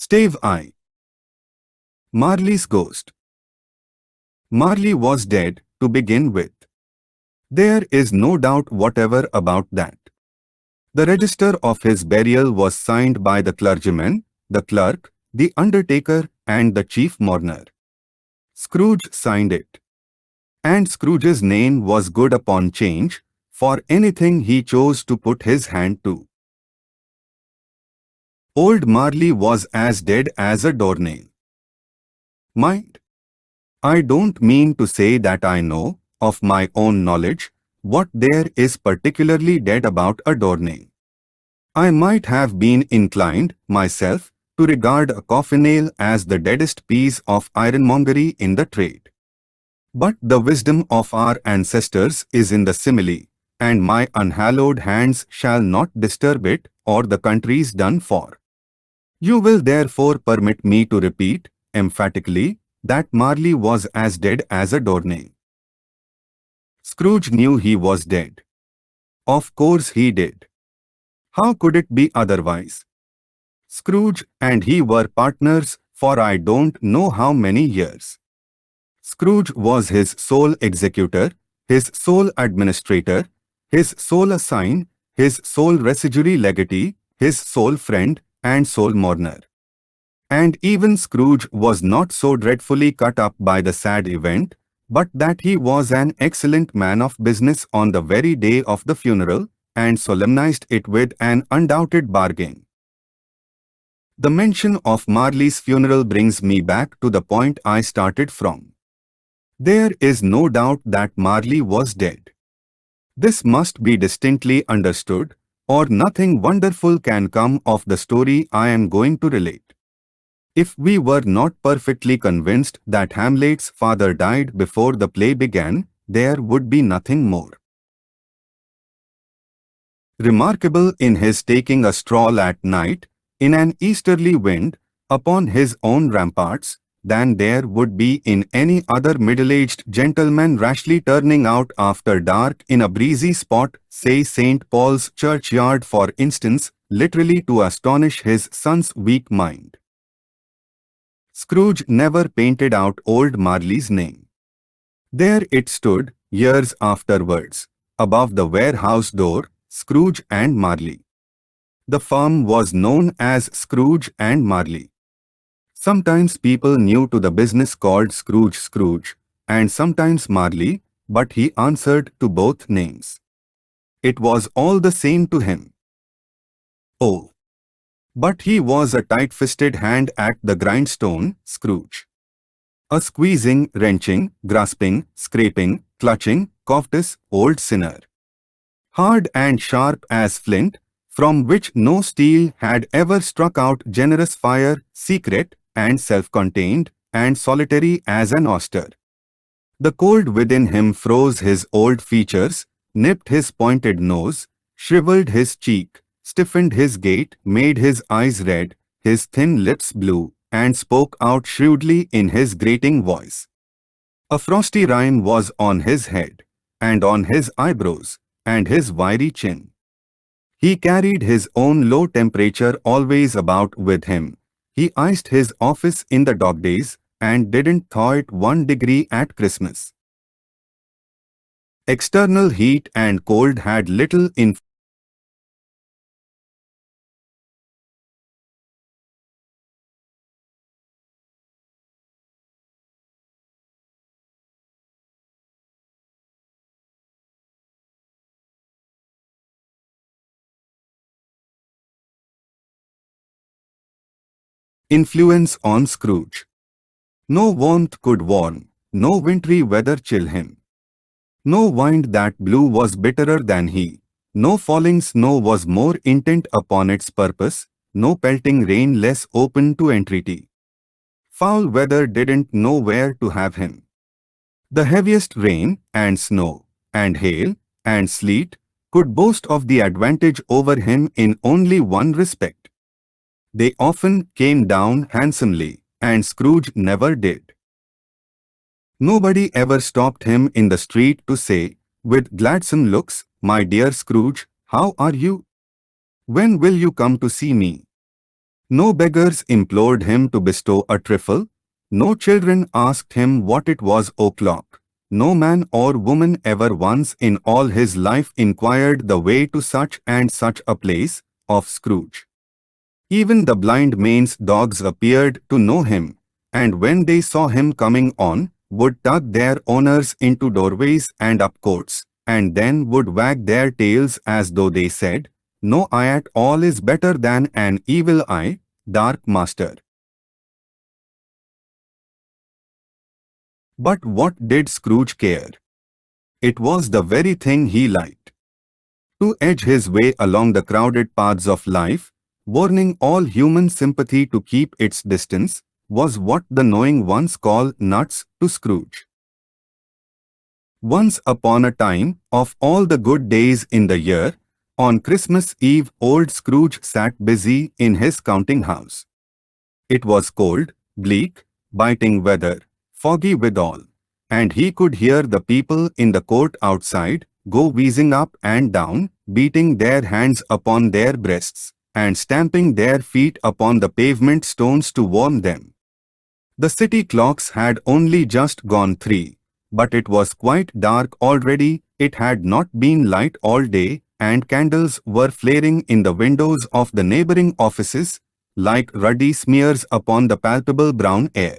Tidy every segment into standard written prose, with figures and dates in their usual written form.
Stave I. Marley's ghost. Marley was dead, to begin with. There is no doubt whatever about that. The register of his burial was signed by the clergyman, the clerk, the undertaker, and the chief mourner. Scrooge signed it. And Scrooge's name was good upon change, for anything he chose to put his hand to. Old Marley was as dead as a doornail. Mind, I don't mean to say that I know, of my own knowledge, what there is particularly dead about a doornail. I might have been inclined, myself, to regard a coffin nail as the deadest piece of ironmongery in the trade. But the wisdom of our ancestors is in the simile, and my unhallowed hands shall not disturb it, or the country's done for. You will therefore permit me to repeat, emphatically, that Marley was as dead as a doornail. Scrooge knew he was dead. Of course he did. How could it be otherwise? Scrooge and he were partners for I don't know how many years. Scrooge was his sole executor, his sole administrator, his sole assign, his sole residuary legatee, his sole friend, and sole mourner. And even Scrooge was not so dreadfully cut up by the sad event, but that he was an excellent man of business on the very day of the funeral, and solemnized it with an undoubted bargain. The mention of Marley's funeral brings me back to the point I started from. There is no doubt that Marley was dead. This must be distinctly understood, or nothing wonderful can come of the story I am going to relate. If we were not perfectly convinced that Hamlet's father died before the play began, there would be nothing more remarkable in his taking a stroll at night, in an easterly wind, upon his own ramparts, than there would be in any other middle-aged gentleman rashly turning out after dark in a breezy spot, say St. Paul's churchyard for instance, literally to astonish his son's weak mind. Scrooge never painted out old Marley's name. There it stood, years afterwards, above the warehouse door, Scrooge and Marley. The firm was known as Scrooge and Marley. Sometimes people knew to the business called Scrooge, and sometimes Marley, but he answered to both names. It was all the same to him. Oh! But he was a tight-fisted hand at the grindstone, Scrooge. A squeezing, wrenching, grasping, scraping, clutching, covetous old sinner. Hard and sharp as flint, from which no steel had ever struck out, generous fire, secret, and self-contained, and solitary as an oyster. The cold within him froze his old features, nipped his pointed nose, shriveled his cheek, stiffened his gait, made his eyes red, his thin lips blue, and spoke out shrewdly in his grating voice. A frosty rime was on his head, and on his eyebrows, and his wiry chin. He carried his own low temperature always about with him. He iced his office in the dog days, and didn't thaw it 1 degree at Christmas. External heat and cold had little influence on Scrooge. No warmth could warm, no wintry weather chill him. No wind that blew was bitterer than he, no falling snow was more intent upon its purpose, no pelting rain less open to entreaty. Foul weather didn't know where to have him. The heaviest rain, and snow, and hail, and sleet, could boast of the advantage over him in only one respect. They often came down handsomely, and Scrooge never did. Nobody ever stopped him in the street to say, with gladsome looks, "My dear Scrooge, how are you? When will you come to see me?" No beggars implored him to bestow a trifle. No children asked him what it was o'clock. No man or woman ever once in all his life inquired the way to such and such a place of Scrooge. Even the blind man's dogs appeared to know him, and when they saw him coming on, would tug their owners into doorways and up courts, and then would wag their tails as though they said, "No eye at all is better than an evil eye, dark master." But what did Scrooge care? It was the very thing he liked. To edge his way along the crowded paths of life, warning all human sympathy to keep its distance, was what the knowing ones call nuts to Scrooge. Once upon a time, of all the good days in the year, on Christmas Eve old Scrooge sat busy in his counting house. It was cold, bleak, biting weather, foggy withal, and he could hear the people in the court outside go wheezing up and down, beating their hands upon their breasts, and stamping their feet upon the pavement stones to warm them. The city clocks had only just gone 3, but it was quite dark already. It had not been light all day, and candles were flaring in the windows of the neighboring offices, like ruddy smears upon the palpable brown air.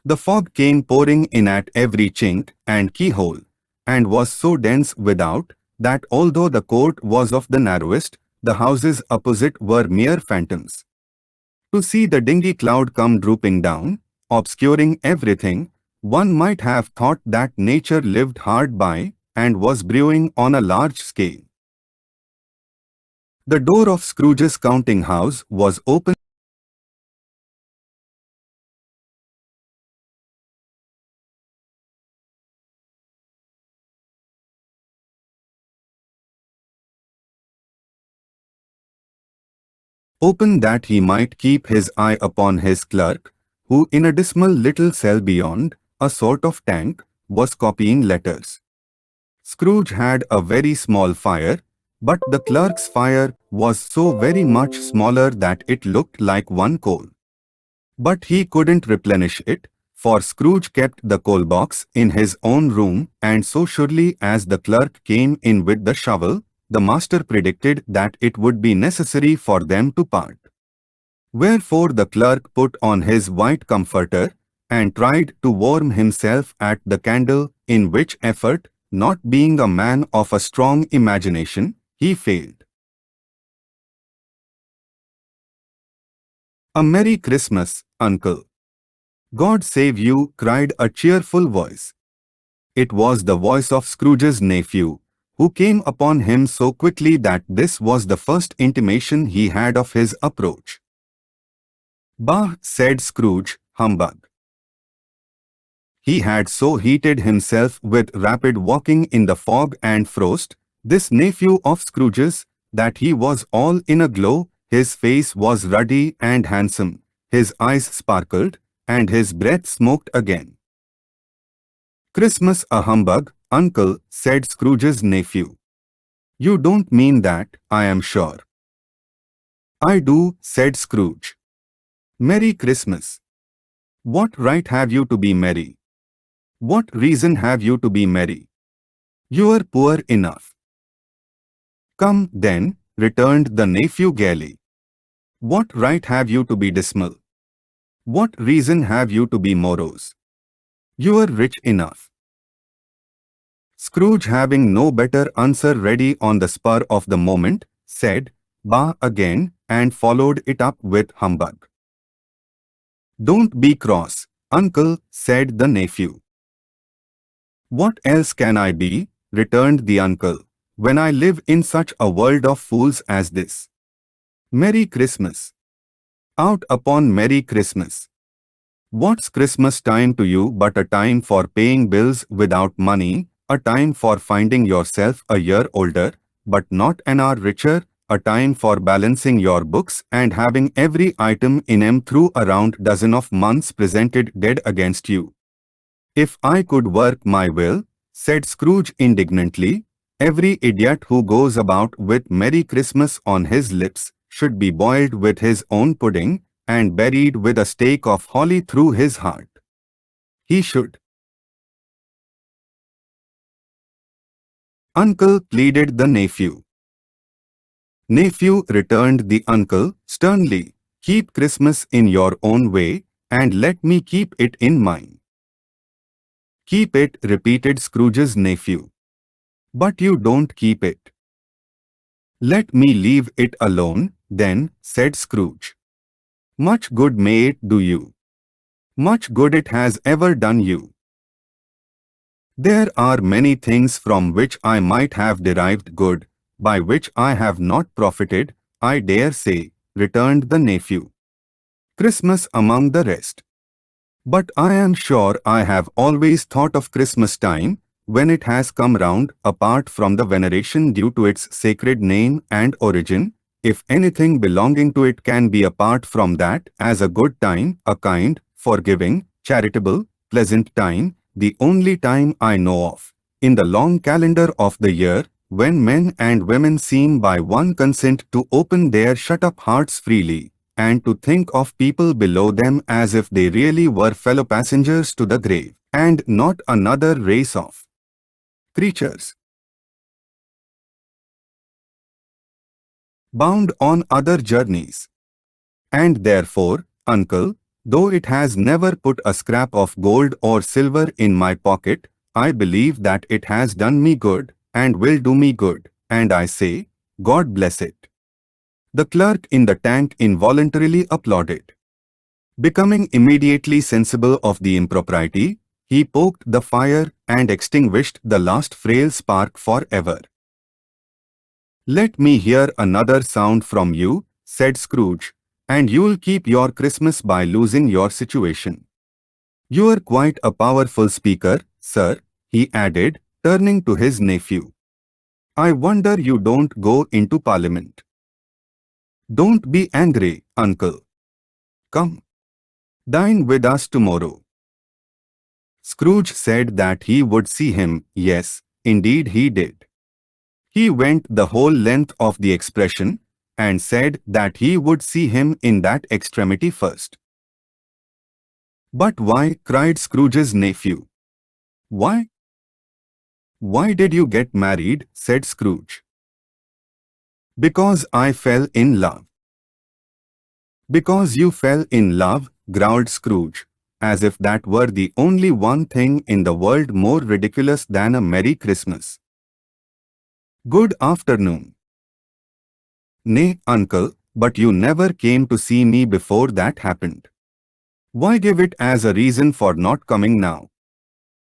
The fog came pouring in at every chink and keyhole, and was so dense without, that although the court was of the narrowest, the houses opposite were mere phantoms. To see the dingy cloud come drooping down, obscuring everything, one might have thought that nature lived hard by, and was brewing on a large scale. The door of Scrooge's counting house was open. Open that he might keep his eye upon his clerk, who in a dismal little cell beyond, a sort of tank, was copying letters. Scrooge had a very small fire, but the clerk's fire was so very much smaller that it looked like one coal. But he couldn't replenish it, for Scrooge kept the coal box in his own room, and so surely as the clerk came in with the shovel, the master predicted that it would be necessary for them to part. Wherefore the clerk put on his white comforter, and tried to warm himself at the candle, in which effort, not being a man of a strong imagination, he failed. "A Merry Christmas, Uncle." "God save you," cried a cheerful voice. It was the voice of Scrooge's nephew, who came upon him so quickly that this was the first intimation he had of his approach. "Bah," said Scrooge, "humbug." He had so heated himself with rapid walking in the fog and frost, this nephew of Scrooge's, that he was all in a glow. His face was ruddy and handsome, his eyes sparkled, and his breath smoked again. "Christmas a humbug, Uncle," said Scrooge's nephew. "You don't mean that, I am sure." "I do," said Scrooge. "Merry Christmas." "What right have you to be merry? What reason have you to be merry? You are poor enough." "Come, then," returned the nephew gaily. "What right have you to be dismal? What reason have you to be morose? You are rich enough." Scrooge, having no better answer ready on the spur of the moment, said, "Bah," again, and followed it up with humbug. "Don't be cross, Uncle," said the nephew. "What else can I be," returned the uncle, "when I live in such a world of fools as this? Merry Christmas. Out upon Merry Christmas. What's Christmas time to you but a time for paying bills without money, a time for finding yourself a year older, but not an hour richer, a time for balancing your books and having every item in 'em through a round dozen of months presented dead against you? If I could work my will," said Scrooge indignantly, "every idiot who goes about with Merry Christmas on his lips should be boiled with his own pudding and buried with a stake of holly through his heart. He should. Uncle, pleaded the nephew. Nephew, returned the uncle, sternly, keep Christmas in your own way, and let me keep it in mine. Keep it, repeated Scrooge's nephew. But you don't keep it. Let me leave it alone, then, said Scrooge. Much good may it do you. Much good it has ever done you. There are many things from which I might have derived good, by which I have not profited, I dare say, returned the nephew. Christmas among the rest. But I am sure I have always thought of Christmas time, when it has come round, apart from the veneration due to its sacred name and origin, if anything belonging to it can be apart from that, as a good time, a kind, forgiving, charitable, pleasant time, the only time I know of, in the long calendar of the year, when men and women seem by one consent to open their shut-up hearts freely, and to think of people below them as if they really were fellow passengers to the grave, and not another race of creatures bound on other journeys. And therefore, uncle, though it has never put a scrap of gold or silver in my pocket, I believe that it has done me good, and will do me good, and I say, God bless it. The clerk in the tank involuntarily applauded. Becoming immediately sensible of the impropriety, he poked the fire and extinguished the last frail spark forever. Let me hear another sound from you, said Scrooge, and you'll keep your Christmas by losing your situation. You're quite a powerful speaker, sir, he added, turning to his nephew. I wonder you don't go into Parliament. Don't be angry, uncle. Come. Dine with us tomorrow. Scrooge said that he would see him. Yes, indeed he did. He went the whole length of the expression, and said that he would see him in that extremity first. But why? Cried Scrooge's nephew. Why? Why did you get married? Said Scrooge. Because I fell in love. Because you fell in love, growled Scrooge, as if that were the only one thing in the world more ridiculous than a Merry Christmas. Good afternoon. Nay, uncle, but you never came to see me before that happened. Why give it as a reason for not coming now?